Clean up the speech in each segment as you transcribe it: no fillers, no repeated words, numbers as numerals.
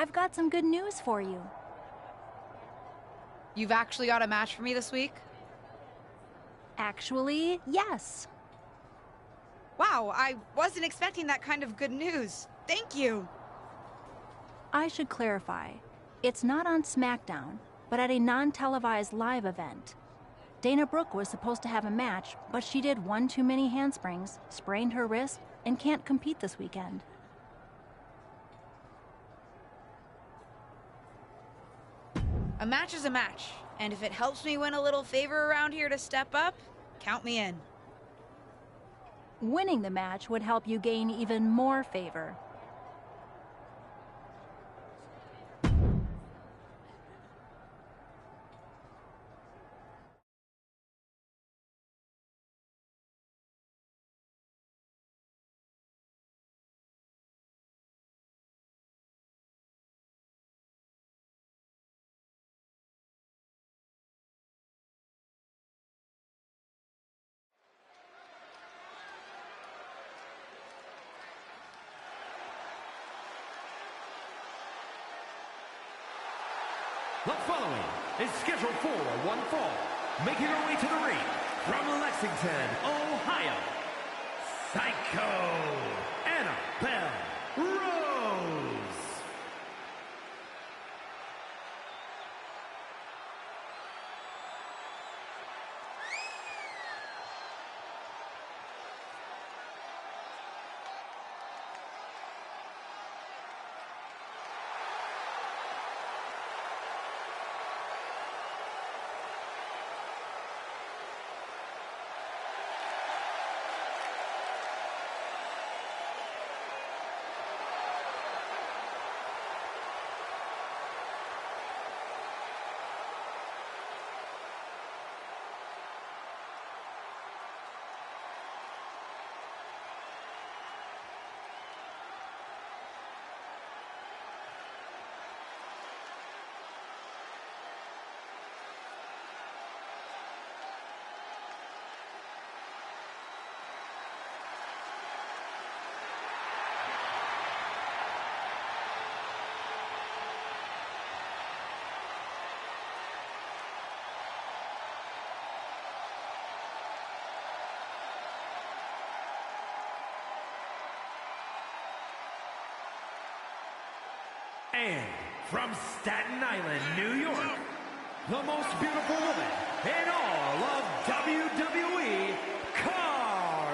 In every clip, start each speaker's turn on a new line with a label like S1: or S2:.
S1: I've got some good news for you.
S2: You've actually got a match for me this week?
S1: Actually, yes.
S2: Wow, I wasn't expecting that kind of good news. Thank you.
S1: I should clarify. It's not on SmackDown, but at a non-televised live event. Dana Brooke was supposed to have a match, but she did one too many handsprings, sprained her wrist, and can't compete this weekend.
S2: A match is a match, and if it helps me win a little favor around here to step up, count me in.
S1: Winning the match would help you gain even more favor.
S3: The following is scheduled for one fall, making her way to the ring from Lexington, Ohio, Psycho Annabelle Rose. And from Staten Island, New York, the most beautiful woman in all of WWE, Carmella!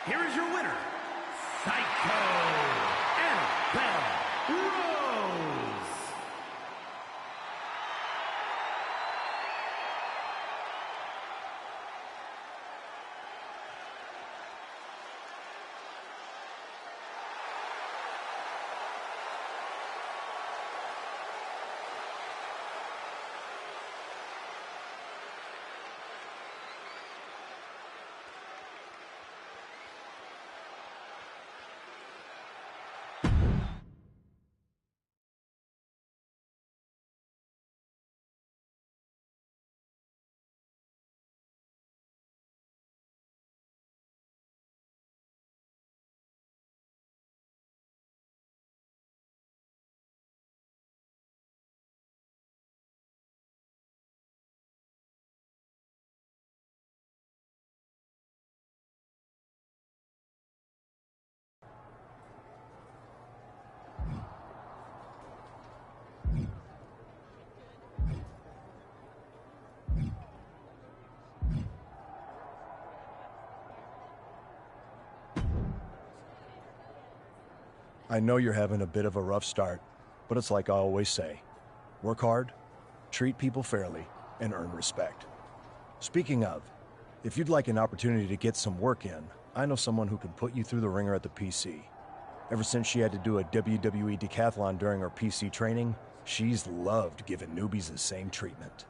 S3: Here is your winner, Psycho Annabelle Rose.
S4: I know you're having a bit of a rough start, but it's like I always say, work hard, treat people fairly, and earn respect. Speaking of, if you'd like an opportunity to get some work in, I know someone who can put you through the ringer at the PC. Ever since she had to do a WWE decathlon during her PC training, she's loved giving newbies the same treatment.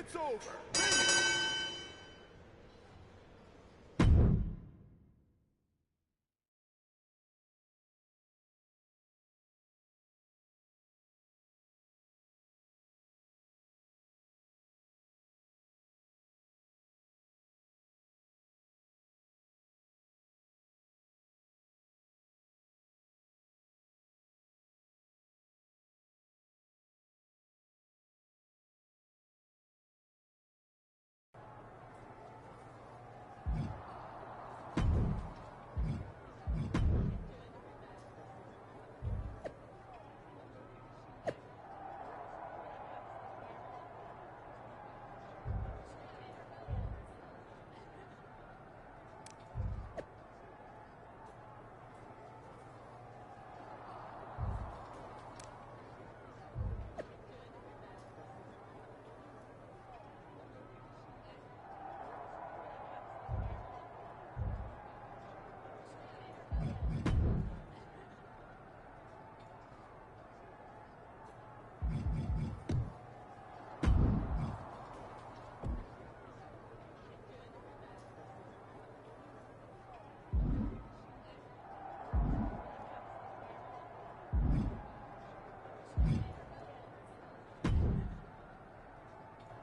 S5: It's over.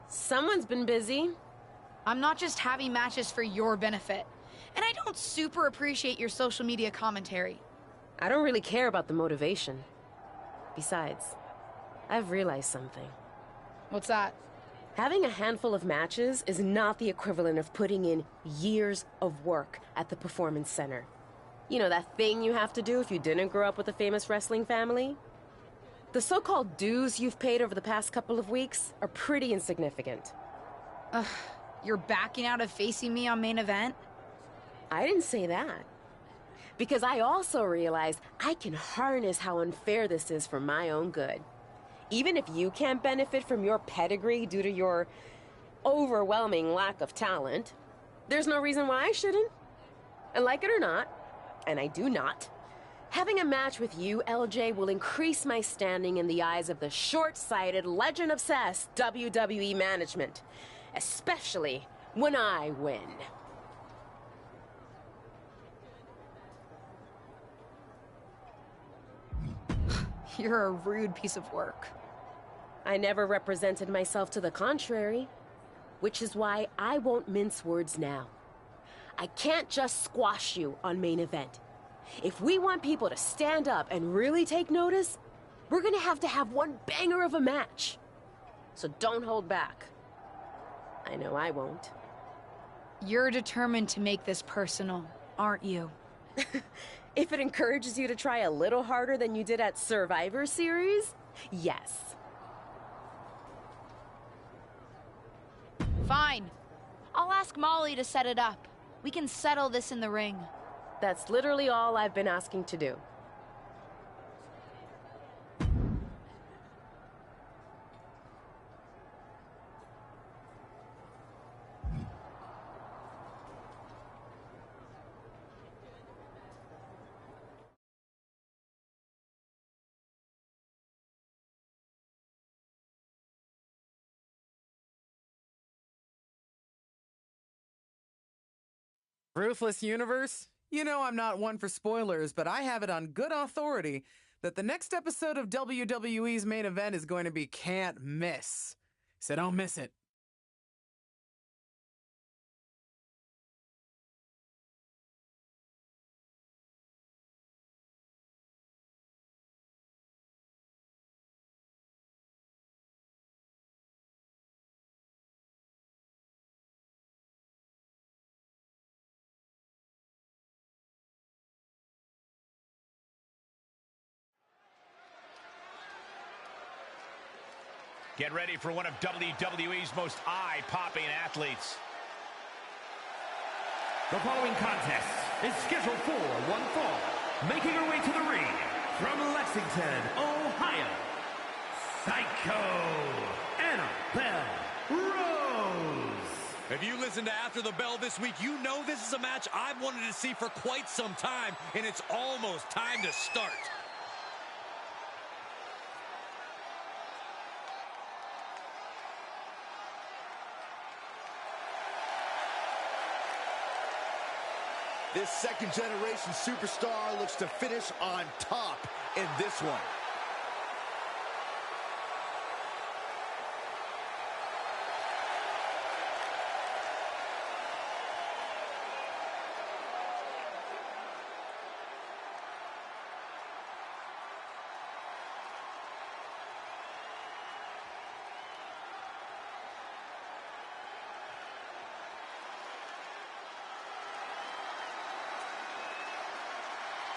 S6: Someone's been busy.
S2: I'm not just having matches for your benefit. And I don't super appreciate your social media commentary.
S6: I don't really care about the motivation. Besides, I've realized something.
S2: What's that?
S6: Having a handful of matches is not the equivalent of putting in years of work at the Performance Center. You know, that thing you have to do if you didn't grow up with a famous wrestling family? The so-called dues you've paid over the past couple of weeks are pretty insignificant.
S2: Ugh, you're backing out of facing me on main event?
S6: I didn't say that. Because I also realize I can harness how unfair this is for my own good. Even if you can't benefit from your pedigree due to your overwhelming lack of talent, there's no reason why I shouldn't. And like it or not, and I do not, having a match with you, LJ, will increase my standing in the eyes of the short-sighted, legend-obsessed WWE management. Especially when I win.
S2: You're a rude piece of work.
S6: I never represented myself to the contrary, which is why I won't mince words now. I can't just squash you on main event. If we want people to stand up and really take notice, we're gonna have to have one banger of a match. So don't hold back. I know I won't.
S2: You're determined to make this personal, aren't you?
S6: If it encourages you to try a little harder than you did at Survivor Series, yes.
S2: Fine. I'll ask Molly to set it up. We can settle this in the ring.
S6: That's literally all I've been asking to do.
S7: Ruthless Universe? You know I'm not one for spoilers, but I have it on good authority that the next episode of WWE's main event is going to be can't miss. So don't miss it.
S8: Get ready for one of WWE's most eye-popping athletes.
S3: The following contest is scheduled for one fall. Making her way to the ring from Lexington, Ohio, Psycho Annabelle Rose.
S9: If you listen to After the Bell this week, you know this is a match I've wanted to see for quite some time, and it's almost time to start.
S5: This second-generation superstar looks to finish on top in this one.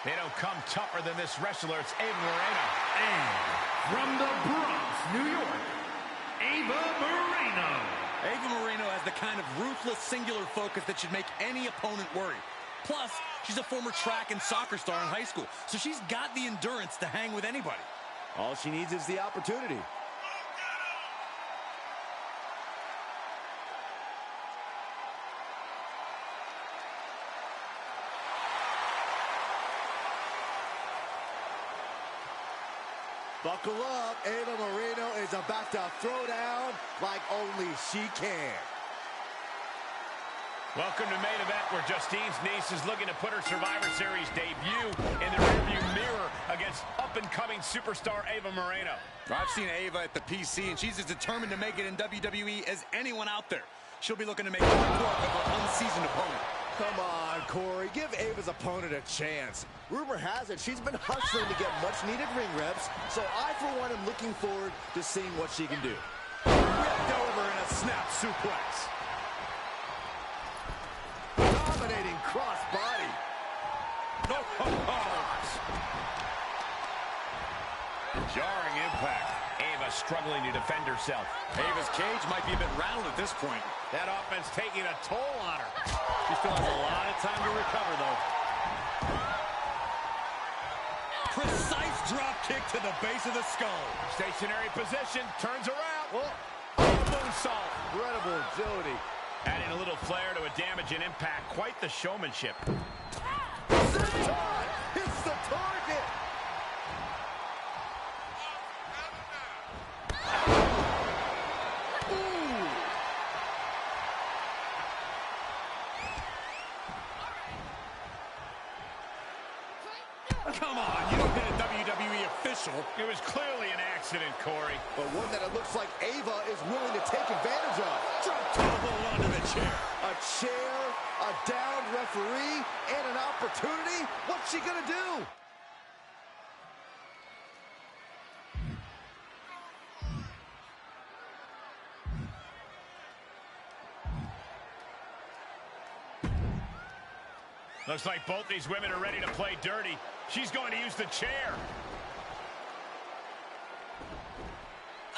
S8: They don't come tougher than this wrestler. It's Ava Moreno.
S3: And from the Bronx, New York, Ava Moreno.
S9: Ava Moreno has the kind of ruthless, singular focus that should make any opponent worry. Plus, she's a former track and soccer star in high school, so she's got the endurance to hang with anybody.
S5: All she needs is the opportunity. Buckle up, Ava Moreno is about to throw down like only she can.
S8: Welcome to main event, where Justine's niece is looking to put her Survivor Series debut in the rearview mirror against up-and-coming superstar Ava Moreno.
S9: I've seen Ava at the PC, and she's as determined to make it in WWE as anyone out there. She'll be looking to make quick work of her unseasoned opponent.
S5: Come on, Corey. Give Ava's opponent a chance. Rumor has it she's been hustling to get much-needed ring reps, so I, for one, am looking forward to seeing what she can do.
S9: Ripped over in a snap suplex.
S5: Dominating cross-body.
S8: Jarring impact. Ava struggling to defend herself.
S9: Ava's cage might be a bit rattled at this point.
S8: That offense taking a toll on her.
S9: She still has a lot of time to recover, though. Precise drop kick to the base of the skull.
S8: Stationary position, turns around.
S5: Oh,
S8: Moonsault.
S5: incredible agility.
S8: Adding a little flair to a damage and impact. Quite the showmanship.
S5: Senton hits the target.
S9: Come on, you don't hit a WWE official.
S8: It was clearly an accident, Corey.
S5: But one that it looks like Ava is willing to take advantage of.
S9: Drop toe hold onto the chair.
S5: A chair, a downed referee, and an opportunity. What's she gonna do?
S8: Looks like both these women are ready to play dirty. She's going to use the chair.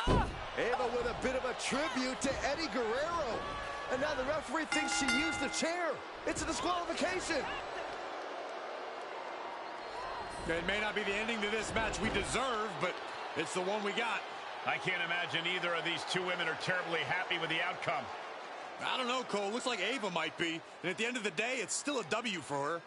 S5: Ava with a bit of a tribute to Eddie Guerrero. And now the referee thinks she used the chair. It's a disqualification.
S9: It may not be the ending to this match we deserve, but it's the one we got.
S8: I can't imagine either of these two women are terribly happy with the outcome.
S9: I don't know, Cole. Looks like Ava might be. And at the end of the day, it's still a W for her.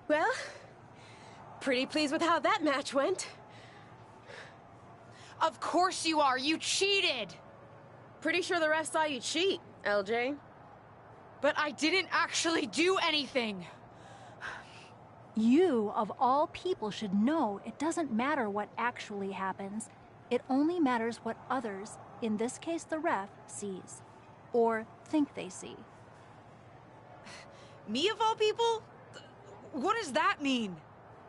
S6: Well, pretty pleased with how that match went.
S2: Of course you are. You cheated.
S6: Pretty sure the ref saw you cheat, LJ.
S2: But I didn't actually do anything.
S1: You, of all people, should know it doesn't matter what actually happens. It only matters what others, in this case the ref, sees. Or think they see.
S2: Me, of all people? What does that mean?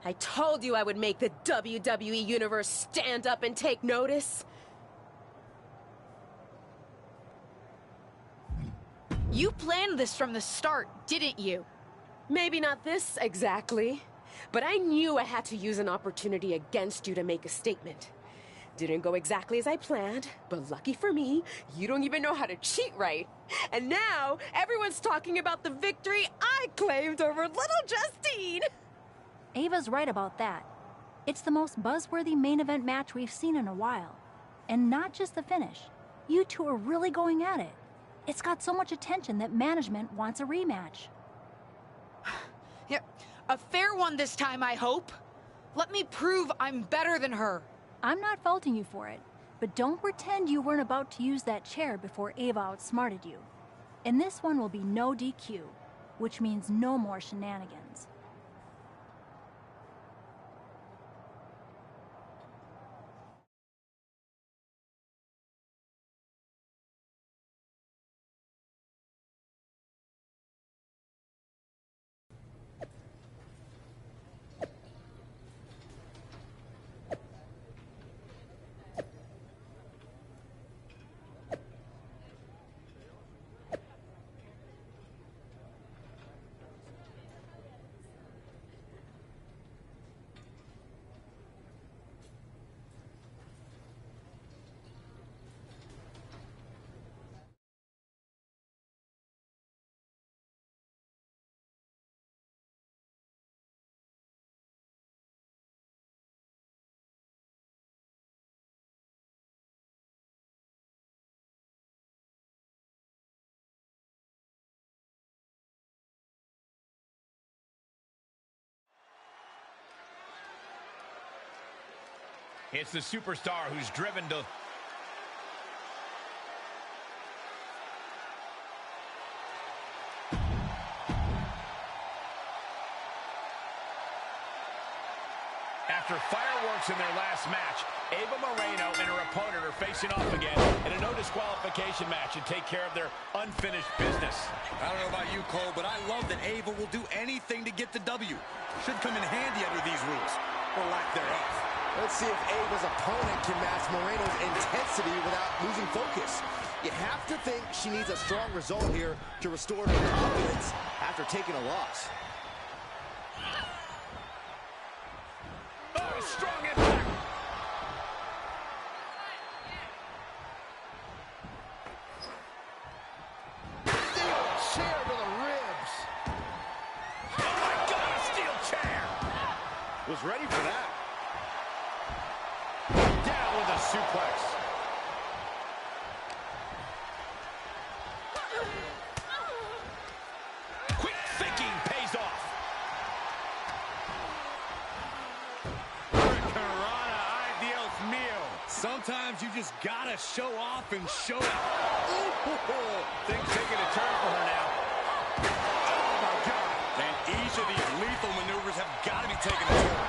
S6: I told you I would make the WWE Universe stand up and take notice.
S2: You planned this from the start, didn't you?
S6: Maybe not this exactly, but I knew I had to use an opportunity against you to make a statement. Didn't go exactly as I planned, but lucky for me, you don't even know how to cheat right. And now, everyone's talking about the victory I claimed over little Justine.
S1: Ava's right about that. It's the most buzzworthy main event match we've seen in a while. And not just the finish. You two are really going at it. It's got so much attention that management wants a rematch.
S2: Yep, a fair one this time, I hope. Let me prove I'm better than her.
S1: I'm not faulting you for it, but don't pretend you weren't about to use that chair before Ava outsmarted you. And this one will be no DQ, which means no more shenanigans.
S8: It's the superstar who's driven to... After fireworks in their last match, Ava Moreno and her opponent are facing off again in a no disqualification match and take care of their unfinished business.
S9: I don't know about you, Cole, but I love that Ava will do anything to get the W. Should come in handy under these rules, or lack thereof.
S5: Let's see if Ava's opponent can match Moreno's intensity without losing focus. You have to think she needs a strong result here to restore her confidence after taking a loss.
S8: Oh, strong impact!
S5: Steel chair to the ribs.
S8: Oh my God, a steel chair!
S5: Was ready for that.
S8: Down with a suplex. Quick thinking pays off.
S9: Hurricanrana, ay Dios mío. Sometimes you just gotta show off and show it.
S8: Things taking a turn for her now.
S9: Oh my God. And each of these lethal maneuvers have got to be taken a turn.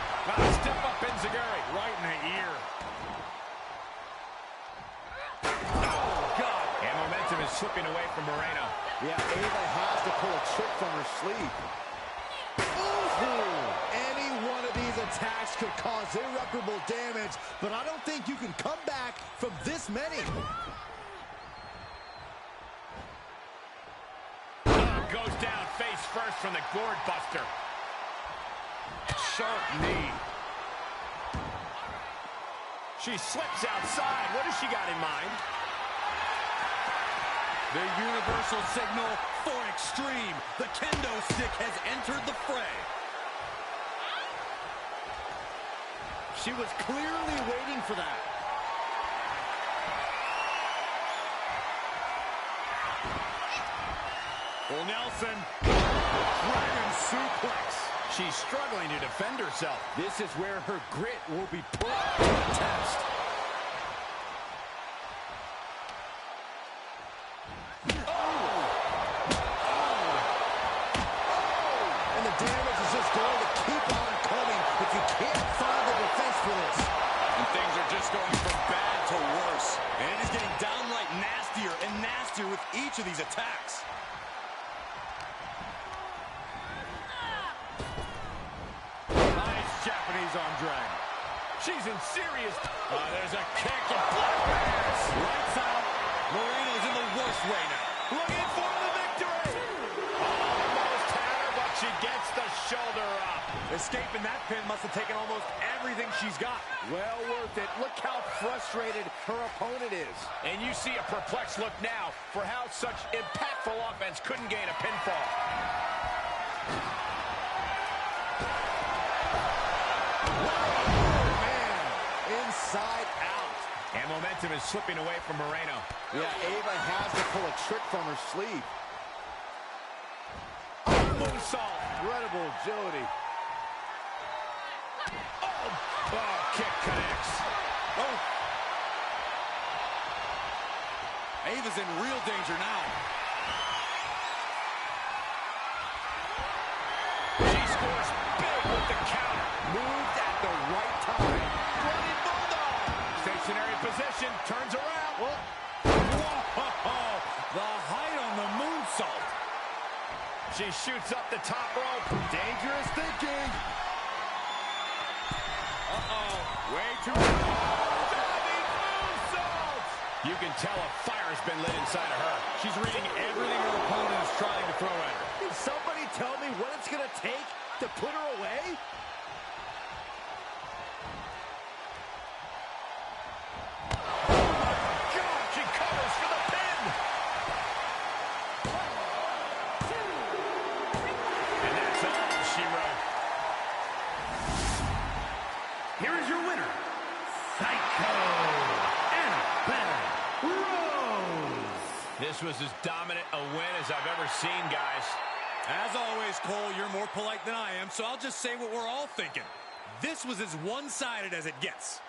S8: Step up Enziguri.
S9: Right in the ear.
S8: Momentum is slipping away from Moreno.
S5: Yeah, Ava has to pull a trick from her sleeve. Ooh. Any one of these attacks could cause irreparable damage, but I don't think you can come back from this many.
S8: Goes down face first from the gourd buster. Sharp knee. She slips outside. What has she got in mind?
S9: The universal signal for extreme. The kendo stick has entered the fray.
S5: She was clearly waiting for that.
S8: Well, Nelson, dragon suplex. She's struggling to defend herself.
S5: This is where her grit will be put to the test.
S9: With each of these attacks.
S8: Nice Japanese arm drag. She's in serious... there's a kick and black bears.
S9: Lights out. Moreno's in the worst way now.
S8: Looking for the victory. Almost had her, but she gets the shoulder up.
S9: Escaping that pin must have taken almost everything everything she's got.
S5: Well worth it. Look how frustrated her opponent is.
S8: And you see a perplexed look now for how such impactful offense couldn't gain a pinfall.
S5: Oh, man. Inside out.
S8: And momentum is slipping away from Moreno.
S5: Yeah, Ava has to pull a trick from her sleeve.
S8: Moonsault.
S5: Incredible agility.
S8: Oh, kick connects.
S9: Oh. Ava's in real danger now.
S8: She scores big with the counter.
S5: Moved at the right time.
S8: Running bulldog. Stationary position. Turns around.
S9: Whoa. The height on the moonsault.
S8: She shoots up the top rope.
S5: Dangerous thinking.
S8: Way too diving moonsault. You can tell a fire's been lit inside of her.
S9: She's reading everything her opponent is trying to throw at her.
S5: Can somebody tell me what it's going to take to put her away?
S8: God, she covers for the pin. And that's all she wrote.
S3: Here is your winner, Psycho Rose.
S8: This was as dominant a win as I've ever seen, guys.
S9: As always, Cole, you're more polite than I am, so I'll just say what we're all thinking. This was as one-sided as it gets.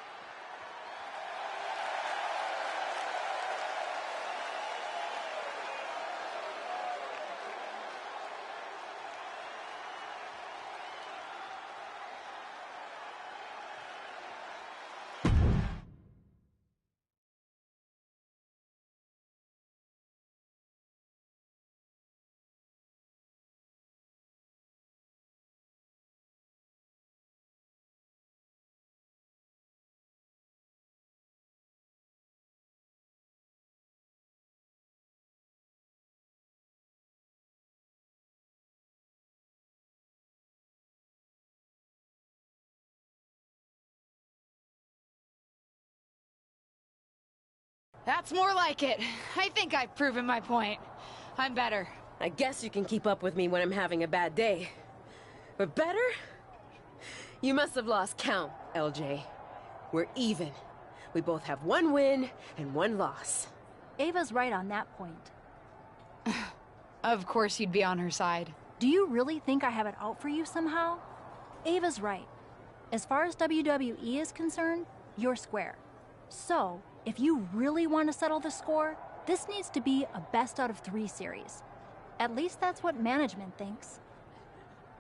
S2: That's more like it. I think I've proven my point. I'm better.
S6: I guess you can keep up with me when I'm having a bad day. But better? You must have lost count, LJ. We're even. We both have one win and one loss.
S1: Ava's right on that point.
S2: Of course you'd be on her side.
S1: Do you really think I have it out for you somehow? Ava's right. As far as WWE is concerned, you're square. So, if you really want to settle the score, this needs to be a best out of 3 series. At least that's what management thinks.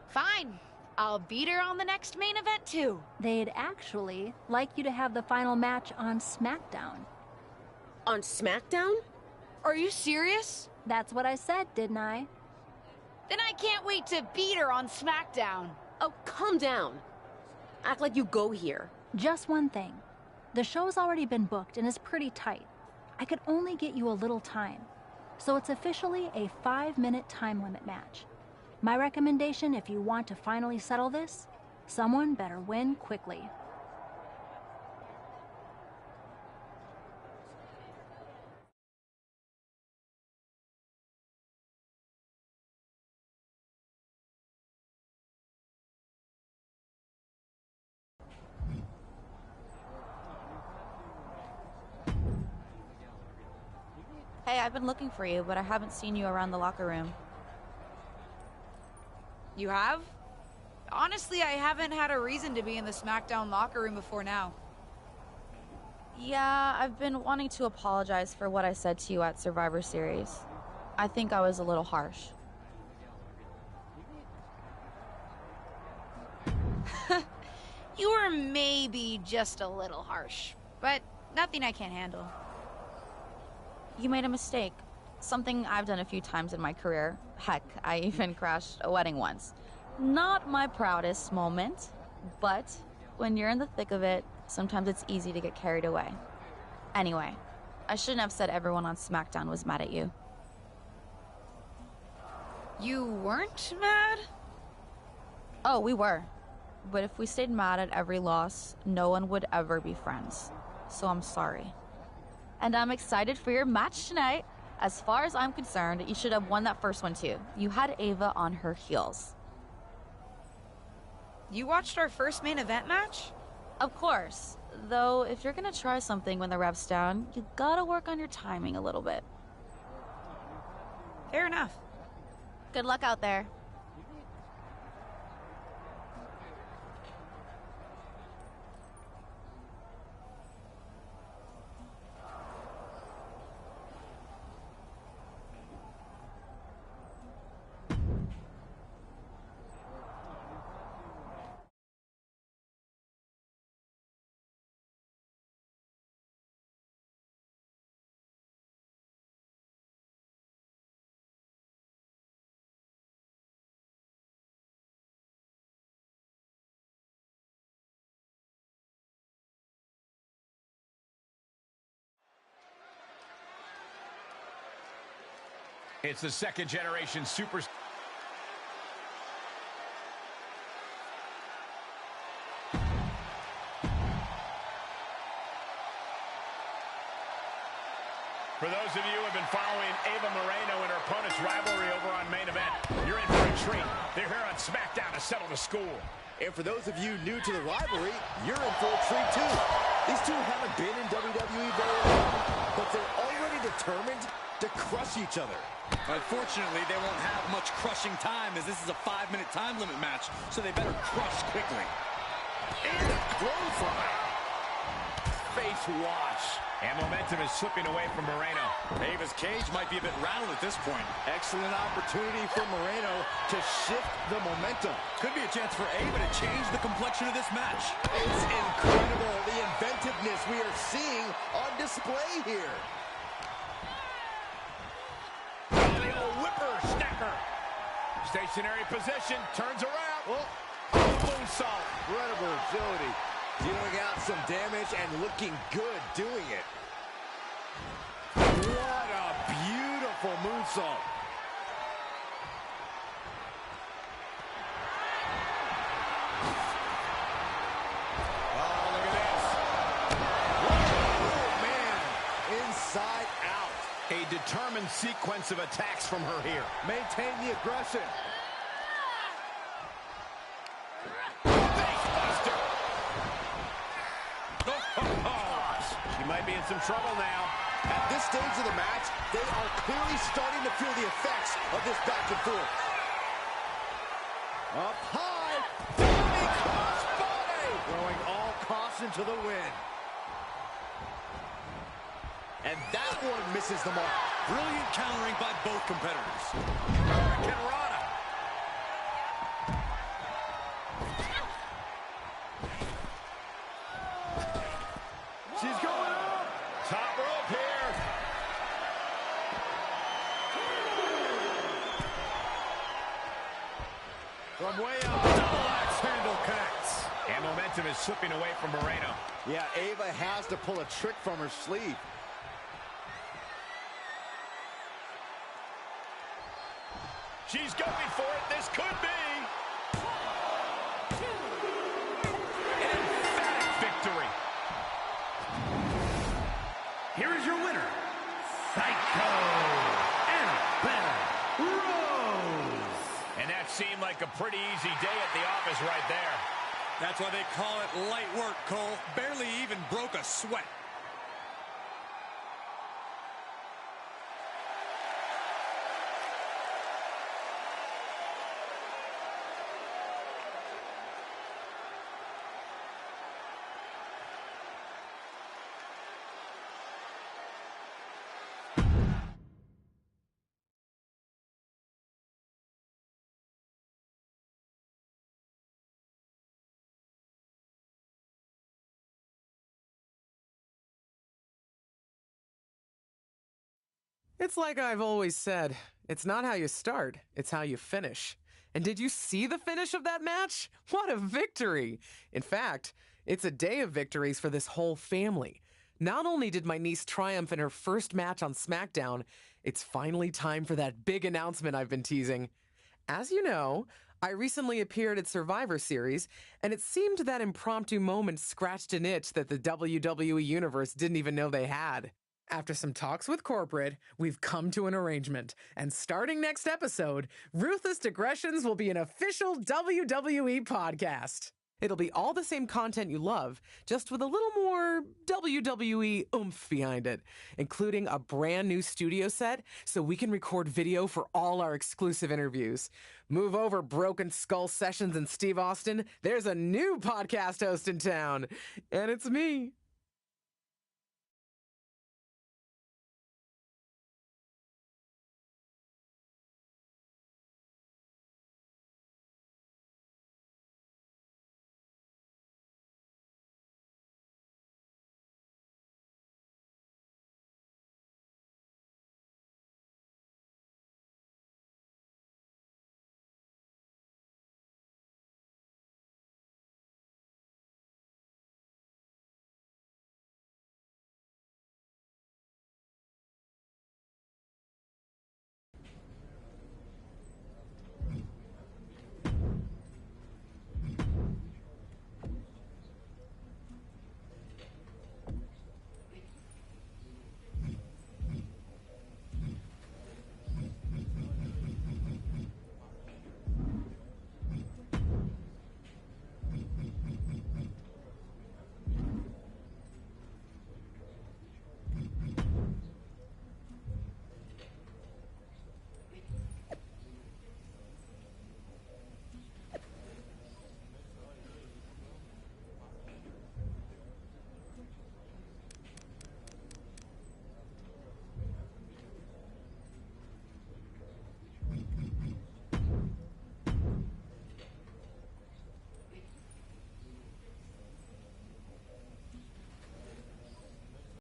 S2: Fine. I'll beat her on the next main event too.
S1: They'd actually like you to have the final match on SmackDown.
S6: On SmackDown?
S2: Are you serious?
S1: That's what I said, didn't I?
S2: Then I can't wait to beat her on SmackDown.
S6: Oh, calm down. Act like you go here.
S1: Just one thing. The show's already been booked and is pretty tight. I could only get you a little time. So it's officially a 5-minute time limit match. My recommendation, if you want to finally settle this, someone better win quickly.
S10: Hey, I've been looking for you, but I haven't seen you around the locker room.
S2: You have? Honestly, I haven't had a reason to be in the SmackDown locker room before now.
S10: Yeah, I've been wanting to apologize for what I said to you at Survivor Series. I think I was a little harsh.
S2: You were maybe just a little harsh, but nothing I can't handle.
S10: You made a mistake. Something I've done a few times in my career. Heck, I even crashed a wedding once. Not my proudest moment, but when you're in the thick of it, sometimes it's easy to get carried away. Anyway, I shouldn't have said everyone on SmackDown was mad at you.
S2: You weren't mad?
S10: Oh, we were. but if we stayed mad at every loss, no one would ever be friends. So I'm sorry. And I'm excited for your match tonight. As far as I'm concerned, you should have won that first one too. You had Ava on her heels.
S2: You watched our first main event match?
S10: Of course. Though, if you're gonna try something when the rep's down, you gotta work on your timing a little bit.
S2: Fair enough.
S10: Good luck out there.
S8: It's the second generation super. For those of you who have been following Ava Moreno and her opponent's rivalry over on Main Event, you're in for a treat. They're here on SmackDown to settle the score.
S5: And for those of you new to the rivalry, you're in for a treat too. These two haven't been in WWE very long, but they're already determined to crush each other.
S9: Unfortunately, they won't have much crushing time as this is a 5-minute time limit match, so they better crush quickly.
S8: And a clothesline. Face wash. And momentum is slipping away from Moreno.
S9: Ava's cage might be a bit rattled at this point.
S5: Excellent opportunity for Moreno to shift the momentum.
S9: Could be a chance for Ava to change the complexion of this match.
S5: It's incredible, the inventiveness we are seeing on display here.
S8: The old whipper-snapper. Stationary position, turns around.
S5: Oh,
S8: moonsault.
S5: incredible agility. Dealing out some damage and looking good doing it. What a beautiful moonsault.
S8: Oh, look at this.
S5: Oh, man. Inside out.
S8: A determined sequence of attacks from her here.
S5: Maintain the aggression.
S8: She might be in some trouble now.
S5: At this stage of the match, they are clearly starting to feel the effects of this back and forth. Up high, diving crossbody, throwing all caution to the wind. And that one misses the mark.
S9: Brilliant countering by both competitors.
S8: Hurricanrana.
S5: She's going up.
S8: Top rope here.
S5: From way up.
S8: Double axe handle connects. And momentum is slipping away from Moreno.
S5: Yeah, Ava has to pull a trick from her sleeve.
S8: She's going for it. This could be. An emphatic victory.
S3: Here is your winner, Psycho Annabelle Rose.
S8: And that seemed like a pretty easy day at the office right there.
S9: That's why they call it light work, Cole. Barely even broke a sweat.
S7: It's like I've always said, it's not how you start, it's how you finish. And did you see the finish of that match? What a victory! In fact, it's a day of victories for this whole family. Not only did my niece triumph in her first match on SmackDown, it's finally time for that big announcement I've been teasing. As you know, I recently appeared at Survivor Series, and it seemed that impromptu moment scratched an itch that the WWE Universe didn't even know they had. After some talks with corporate, we've come to an arrangement, and starting next episode, Ruthless Digressions will be an official WWE podcast. It'll be all the same content you love, just with a little more WWE oomph behind it, including a brand new studio set so we can record video for all our exclusive interviews. Move over, Broken Skull Sessions and Steve Austin. There's a new podcast host in town, and it's me.